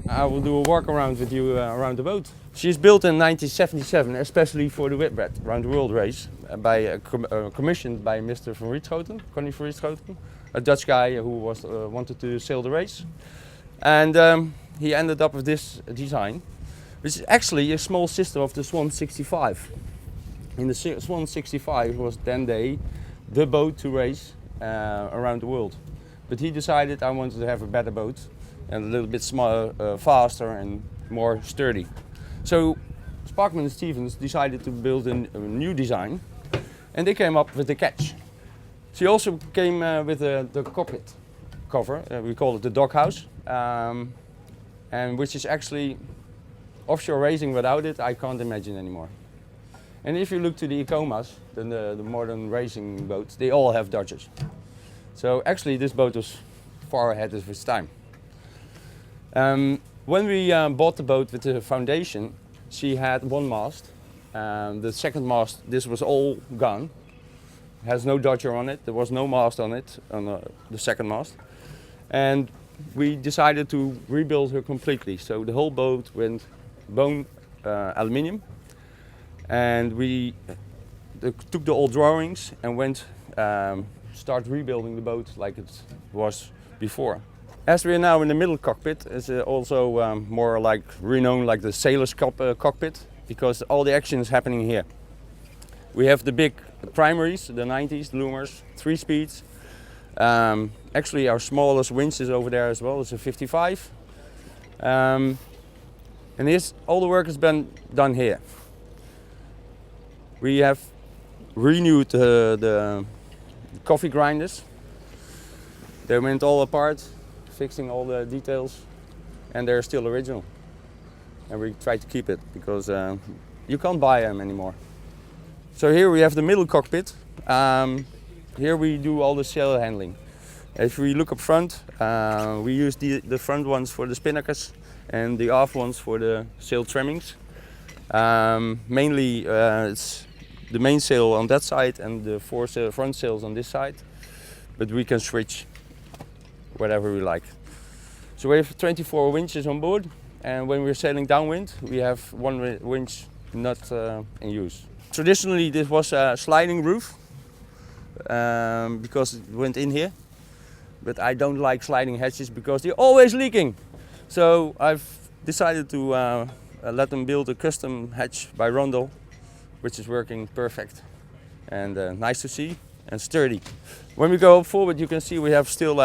I will do a walk around with you around the boat. She's built in 1977, especially for the Whitbread World Race, commissioned by Mr. van Riestchoten, Connie van Riestchoten, a Dutch guy who wanted to sail the race. And he ended up with this design, which is actually a small sister of the Swan 65. And the Swan 65 was then the boat to race around the world. But he decided I wanted to have a better boat and a little bit smaller, faster and more sturdy. So Sparkman and Stevens decided to build a new design, and they came up with the Catch. She also came with the Cockpit cover, we call it the doghouse, and which is actually offshore racing. Without it, I can't imagine anymore. And if you look to the Icomas, the modern racing boats, they all have Dodgers. So actually this boat was far ahead of its time. When we bought the boat with the foundation, she had one mast. The second mast, this was all gone. It has no Dodger on it, there was no mast on it, on the second mast. And we decided to rebuild her completely. So the whole boat went bone aluminium. And we took the old drawings and went start rebuilding the boat like it was before. As we are now in the middle cockpit, it's also more like renowned like the sailor's cockpit, because all the action is happening here. We have the big primaries, the 90s, loomers, 3 speeds. Actually our smallest winch is over there as well, it's a 55. And all the work has been done here. We have renewed the coffee grinders. They went all apart, fixing all the details, and they're still original. And we try to keep it because you can't buy them anymore. So here we have the middle cockpit. Here we do all the sail handling. If we look up front, we use the front ones for the spinnakers and the aft ones for the sail trimmings. Mainly it's the main sail on that side and the 4 front sails on this side, but we can switch whatever we like. So we have 24 winches on board, and when we're sailing downwind we have 1 winch not in use. Traditionally this was a sliding roof because it went in here, but I don't like sliding hatches because they're always leaking. So I've decided to let them build a custom hatch by Rondel, which is working perfect and nice to see and sturdy. When we go forward, you can see we have still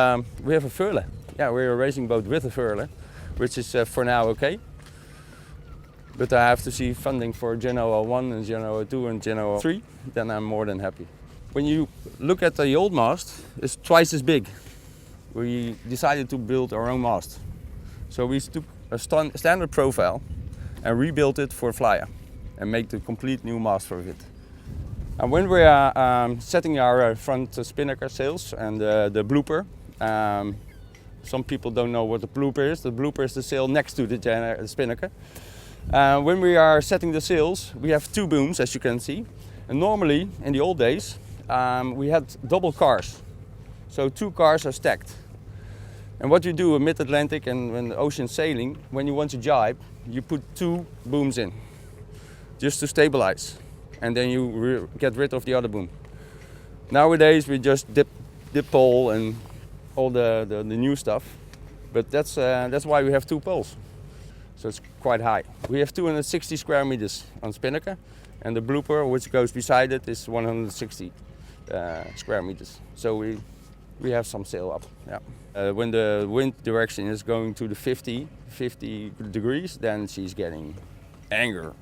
we have a furler. Yeah, we're a racing boat with a furler, which is for now okay. But I have to see funding for Genoa 1 and Genoa 2 and Genoa 3, then I'm more than happy. When you look at the old mast, it's twice as big. We decided to build our own mast. So we took a standard profile and rebuilt it for flyer and make the complete new mast for it. And when we are setting our front spinnaker sails and the blooper, some people don't know what the blooper is. The blooper is the sail next to the spinnaker. When we are setting the sails, we have 2 booms, as you can see. And normally, in the old days, we had double cars. So 2 cars are stacked. And what you do in mid-Atlantic and when the ocean sailing, when you want to jibe, you put 2 booms in, just to stabilize. And then you get rid of the other boom. Nowadays we just dip pole and all the new stuff. But that's why we have 2 poles. So it's quite high. We have 260 square meters on spinnaker, and the blooper, which goes beside it, is 160 square meters. So we have some sail up. Yeah. When the wind direction is going to the 50 degrees, then she's getting anger.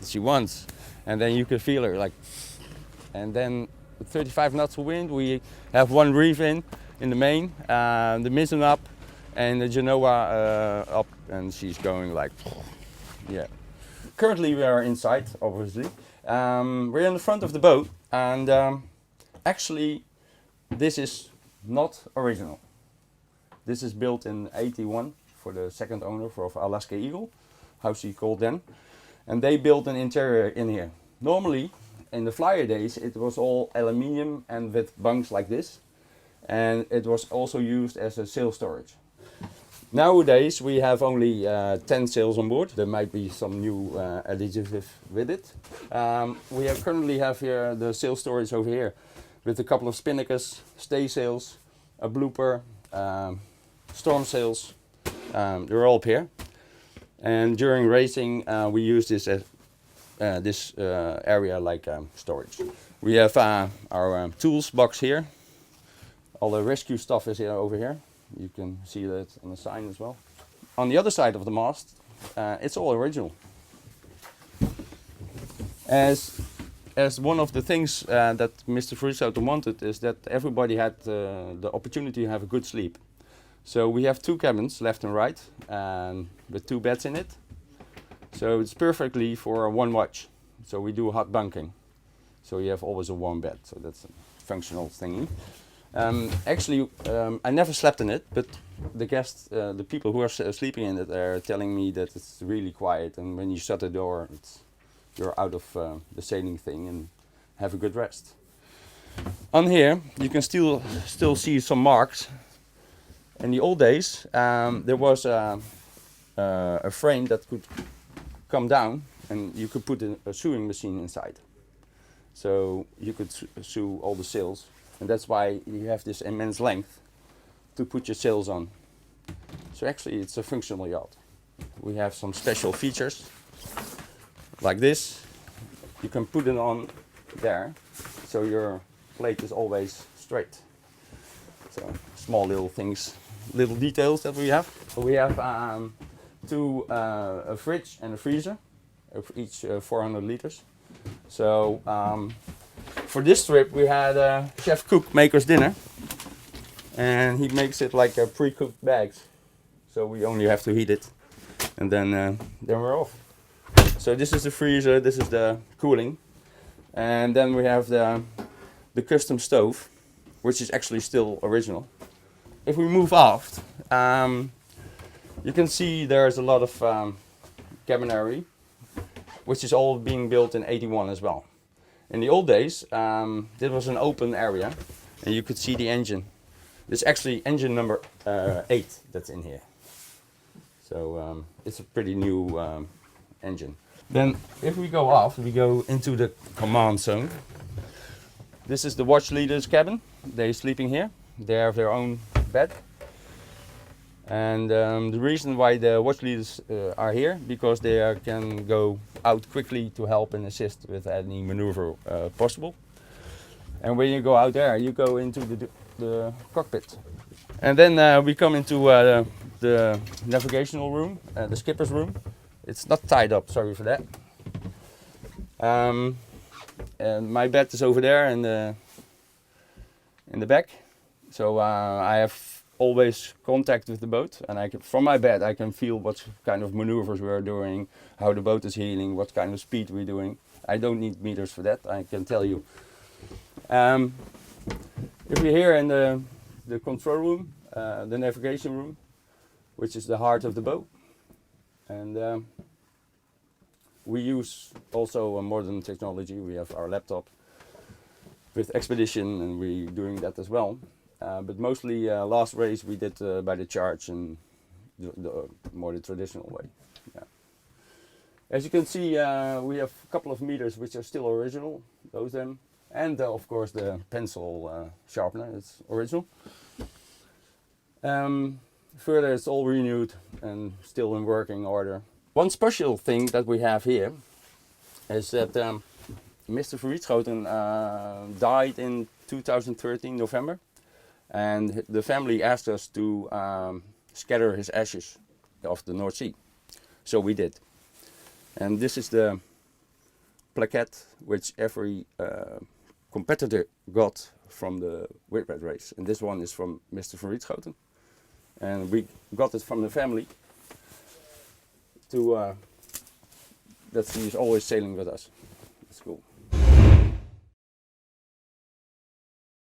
She wants, and then you can feel her like. And then with 35 knots of wind, we have 1 reef in the main, the mizzen up, and the Genoa up, and she's going like, yeah. Currently we are inside, obviously. We're in the front of the boat, and actually this is not original. This is built in '81 for the second owner of Alaska Eagle, how she called then. And they built an interior in here. Normally, in the flyer days, it was all aluminium and with bunks like this. And it was also used as a sail storage. Nowadays we have only 10 sails on board. There might be some new additive with it. We currently have here the sail storage over here with a couple of spinnakers, stay sails, a blooper, storm sails. They're all up here. And during racing we use this area like storage. We have our tools box here. All the rescue stuff is here over here. You can see that on the sign as well. On the other side of the mast, it's all original. As one of the things that Mr. van Riestchoten wanted is that everybody had the opportunity to have a good sleep. So we have 2 cabins, left and right, with 2 beds in it. So it's perfectly for one watch. So we do hot bunking. So you have always a warm bed. So that's a functional thingy. Actually, I never slept in it, but the guests, the people who are sleeping in it, are telling me that it's really quiet, and when you shut the door, you're out of the sailing thing and have a good rest. On here, you can still see some marks. In the old days, there was a frame that could come down, and you could put a sewing machine inside. So you could sew all the sails. And that's why you have this immense length to put your sails on. So actually it's a functional yacht. We have some special features like this. You can put it on there, so your plate is always straight. So small little things, little details that we have. We have a fridge and a freezer, each 400 liters. So for this trip we had a chef cook make us dinner, and he makes it like a pre-cooked bags, so we only have to heat it, and then we're off. So this is the freezer, this is the cooling, and then we have the custom stove, which is actually still original. If we move aft, you can see there's a lot of cabinary, which is all being built in '81 as well. In the old days, this was an open area, and you could see the engine. It's actually engine number 8 that's in here. So it's a pretty new engine. Then if we go off, we go into the command zone. This is the watch leader's cabin. They're sleeping here. They have their own bed. And the reason why the watch leaders are here, because they can go out quickly to help and assist with any maneuver possible. And when you go out there, you go into the cockpit. And then we come into the navigational room, the skipper's room. It's not tied up, sorry for that. And my bed is over there in the back. So I have always contact with the boat, and from my bed I can feel what kind of maneuvers we're doing, how the boat is heeling, what kind of speed we're doing. I don't need meters for that, I can tell you. If we're here in the control room, the navigation room, which is the heart of the boat, and we use also a modern technology. We have our laptop with Expedition, and we're doing that as well. But mostly last race we did by the charge and more the traditional way. Yeah. As you can see, we have a couple of meters which are still original, those then, and of course the pencil sharpener is original. Further, it's all renewed and still in working order. One special thing that we have here is that Mr. van Riestchoten died in 2013 November. And the family asked us to scatter his ashes off the North Sea. So we did. And this is the plaquette which every competitor got from the Whitbread Race. And this one is from Mr. van Riestchoten. And we got it from the family that he is always sailing with us. That's cool.